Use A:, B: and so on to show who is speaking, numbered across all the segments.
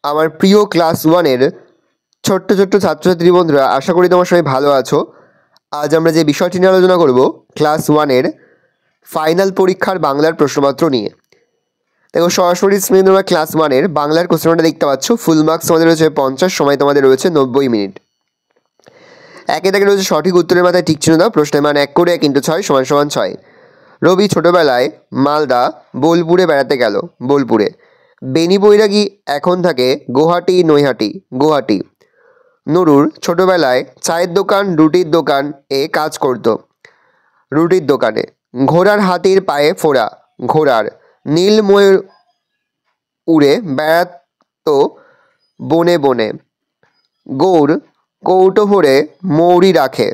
A: আমার প্রিয় ক্লাস ওয়ানের ছোট্ট ছোট্ট ছাত্রছাত্রী বন্ধুরা, আশা করি তোমার সবাই ভালো আছো। আজ আমরা যে বিষয়টি নিয়ে আলোচনা করব ক্লাস ওয়ানের ফাইনাল পরীক্ষার বাংলার প্রশ্নপত্র নিয়ে। দেখো, সরাসরি স্ক্রিনে তোমরা ক্লাস ওয়ানের বাংলার কোশ্চেনটা দেখতে পাচ্ছ। ফুল মার্কস তোমাদের রয়েছে 50, সময় তোমাদের রয়েছে 90 মিনিট। একে থেকে রয়েছে সঠিক উত্তরের মাথায় ঠিক চিহ্ন দাও। প্রশ্নের মান 1 করে 1 × 6 = 6। রবি ছোটবেলায় মালদা বোলপুরে বেড়াতে গেল। বোলপুরে। বেনি বৈরাগী এখন থাকে গুয়াহাটি নৈহাটি। গুয়াহাটি। নুরুর ছোটবেলায় চায়ের দোকান রুটির দোকান এ কাজ করত। রুটির দোকানে। ঘোড়ার হাতির পায়ে ফোড়া। ঘোড়ার। নীল ময়ূর উড়ে বেড়াত বনে বনে। গৌর কৌটো ভরে মৌরি রাখে।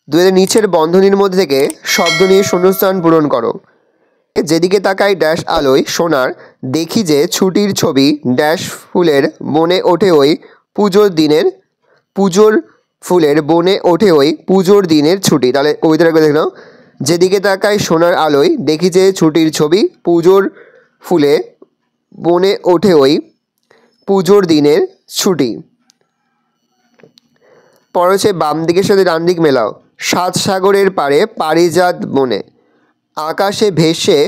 A: দুয়ের নিচের বন্ধনীর মধ্যে থেকে শব্দ নিয়ে শূন্যস্থান পূরণ করো। যেদিকে তাকাই ড্যাশ আলোয় সোনার, দেখি যে ছুটির ছবি ড্যাশ ফুলের বনে ওঠে ওই পুজোর দিনের। পুজোর ফুলের বনে ওঠে ওই পুজোর দিনের ছুটি। তাহলে কবিতাটা দেখে নাও। যেদিকে তাকাই সোনার আলোয়, দেখি যে ছুটির ছবি পুজোর ফুলে বনে ওঠে ওই পুজোর দিনের ছুটি। পরে হচ্ছে বাম দিকের সাথে ডান দিক মেলাও। 7 সাগরের পাড়ে পারিজাত বনে। আকাশে ভেসে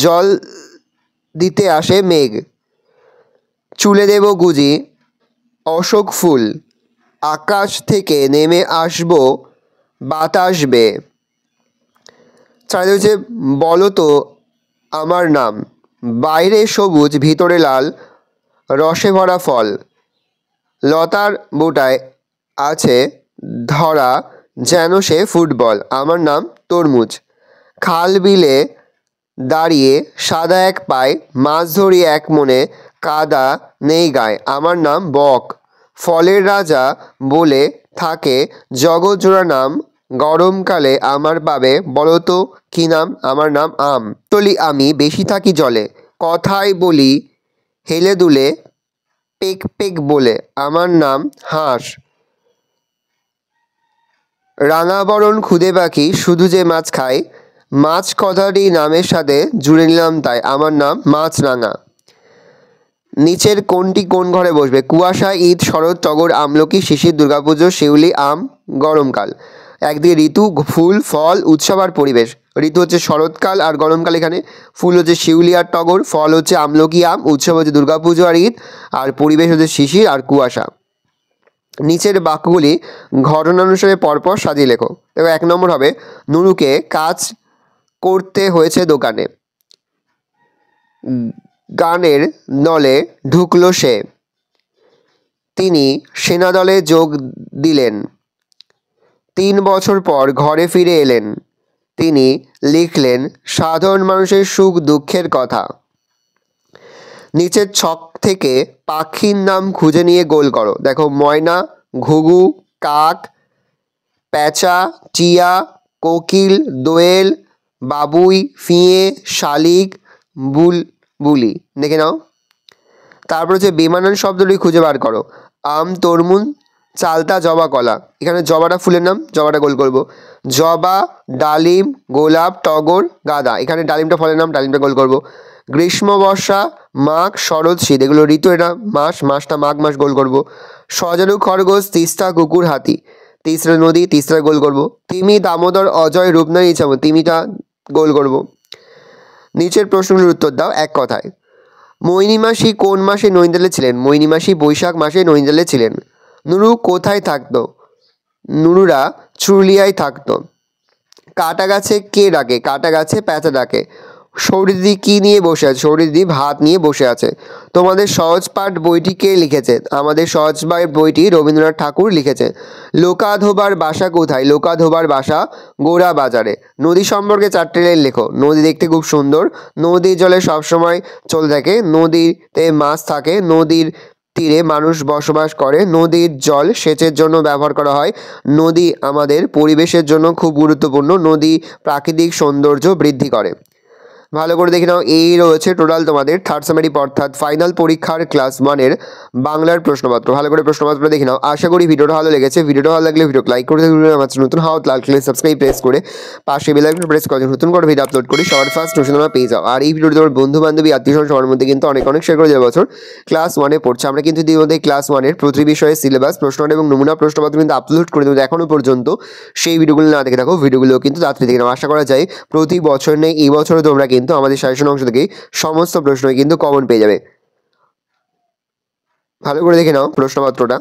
A: জল দিতে আসে মেঘ। চুলে দেব গুজি অশোক ফুল। আকাশ থেকে নেমে আসবো বাতাস বেয়ে। চারিদিকে হচ্ছে বলো তো আমার নাম। বাইরে সবুজ ভিতরে লাল, রসে ভরা ফল। লতার বোটায় আছে ধরা যেন সে ফুটবল। আমার নাম তরমুজ। খাল বিলে দাঁড়িয়ে সাদা এক পায়, মাছ ধরি এক মনে, কাদা নেই গায়ে। আমার নাম বক। ফলের রাজা বলে থাকে জগৎজোড়া নাম। গরমকালে আমার পাবে বলো তো কী নাম? আমার নাম আম। তলি আমি বেশি থাকি জলে, কথাই বলি হেলে দুলে পেক পেক বলে। আমার নাম হাঁস। রাঙাবরণ খুদে পাখি শুধু যে মাছ খায়, মাছ কথাটি নামের সাথে জুড়ে নিলাম তাই। আমার নাম মাছরাঙা। নিচের কোনটি কোন ঘরে বসবে? কুয়াশা, ঈদ, শরৎ, টগর, আমলকি, শিশির, দুর্গাপুজো, শিউলি, আম, গরমকাল। একদিকে ঋতু, ফুল, ফল, উৎসব আর পরিবেশ। ঋতু হচ্ছে শরৎকাল আর গরমকাল এখানে। ফুল হচ্ছে শিউলি আর টগর, ফল হচ্ছে আমলকি, আম, উৎসব হচ্ছে দুর্গাপুজো আর ঈদ, আর পরিবেশ হচ্ছে শিশির আর কুয়াশা। নিচের বাক্যগুলি ঘটনানুসারে পরপর সাজিয়ে লেখো। এবার 1 নম্বর হবে, নুরুকে কাজ করতে হয়েছে দোকানে। গানের দলে ঢুকলো সে। তিনি সেনাদলে যোগ দিলেন। 3 বছর পর ঘরে ফিরে এলেন। তিনি লিখলেন সাধারণ মানুষের সুখ দুঃখের কথা। নিচের ছক থেকে পাখির নাম খুঁজে নিয়ে গোল করো। দেখো, ময়না, ঘুঘু, কাক, প্যাঁচা, টিয়া, কোকিল, দোয়েল, বাবুই, ফিঙে, শালিক, বুলবুলি। দেখে নাও। তারপর হচ্ছে বেমানান শব্দটি খুঁজে বার করো। আম, তরমুজ, চালতা, জবা, কলা। এখানে জবাটা ফুলের নাম, জবাটা গোল করব। জবা, ডালিম, গোলাপ, টগর, গাঁদা। এখানে ডালিমটা ফলের নাম, ডালিমটা গোল করব। গ্রীষ্ম, বর্ষা, মাঘ, শরৎ, শীত। এগুলো ঋতু, এটা মাস, মাসটা মাঘ মাস গোল করব। সজারু, খরগোশ, তিস্তা, কুকুর, হাতি। তিস্তা নদী, তিস্তা গোল করব। তিমি, দামোদর, অজয়, রূপনারী, ইছামতি। তিমিটা গোল করব। নিচের প্রশ্নগুলোর উত্তর দাও এক কথায়। মোহিনী মাসি কোন মাসে নৈনিতালে ছিলেন? মোহিনী মাসি বৈশাখ মাসে নৈনিতালে ছিলেন। নুরু কোথায় থাকতো? নুরুরা চুরুলিয়ায় থাকতো। কাটা গাছে কে ডাকে? কাটা গাছে প্যাঁচা ডাকে। সৌরিদি কি নিয়ে বসে আছে? সৌরিদি ভাত নিয়ে বসে আছে। তোমাদের সহজ পাঠ বইটি কে লিখেছে? আমাদের সহজ পাঠ বইটি রবীন্দ্রনাথ ঠাকুর লিখেছে। লোকা ধোবার বাসা কোথায়? লোকা ধোবার বাসা গোড়া বাজারে। নদী সম্পর্কে 4টে লাইন লেখো। নদী দেখতে খুব সুন্দর। নদীর জলে সবসময় চলতে থাকে। নদীতে মাছ থাকে। নদীর তীরে মানুষ বসবাস করে। নদীর জল সেচের জন্য ব্যবহার করা হয়। নদী আমাদের পরিবেশের জন্য খুব গুরুত্বপূর্ণ। নদী প্রাকৃতিক সৌন্দর্য বৃদ্ধি করে। ভালো করে দেখে নাও, এই রয়েছে টোটাল তোমাদের থার্ড সেমিস্টার অর্থাৎ ফাইনাল পরীক্ষার ক্লাস 1-এর বাংলার প্রশ্নপত্র। ভালো করে প্রশ্নপত্র দেখে নাও। আশা করি ভিডিওটা ভালো লেগেছে। ভিডিওটা ভালো লাগলে ভিডিও লাইক করে দিলে, আমার নতুন হওয়া লাল কালার সাবস্ক্রাইব প্রেস করে পাশে বেল আইকন প্রেস করে নতুন করে ভিডিও আপলোড করি সবার ফার্স্ট নোটিফিকেশন তোমরা পেয়ে যাও। আর এই ভিডিওটি তোমার বন্ধু বান্ধবী আত্মীয়স্বজন সবার মধ্যে কিন্তু অনেক শেয়ার করে দেওয়া। বছর ক্লাস 1-এ পড়ছে, আমরা কিন্তু ইতিমধ্যে ক্লাস 1-এর প্রতি বিষয়ে সিলেবাস প্রশ্ন এবং নমুনা প্রশ্নপত্র কিন্তু আপলোড করে দেবো। এখনো পর্যন্ত সেই ভিডিওগুলো না দেখে থাকো, ভিডিওগুলো কিন্তু তাড়াতাড়ি দেখে নাও। আশা করা যায় প্রতি বছর নেই, এই বছরও তোমরা কিন্তু আমাদের সাজেশন অংশ থেকে সমস্ত প্রশ্নই কিন্তু কমন পেয়ে যাবে। ভালো করে দেখে নাও প্রশ্নপত্রটা।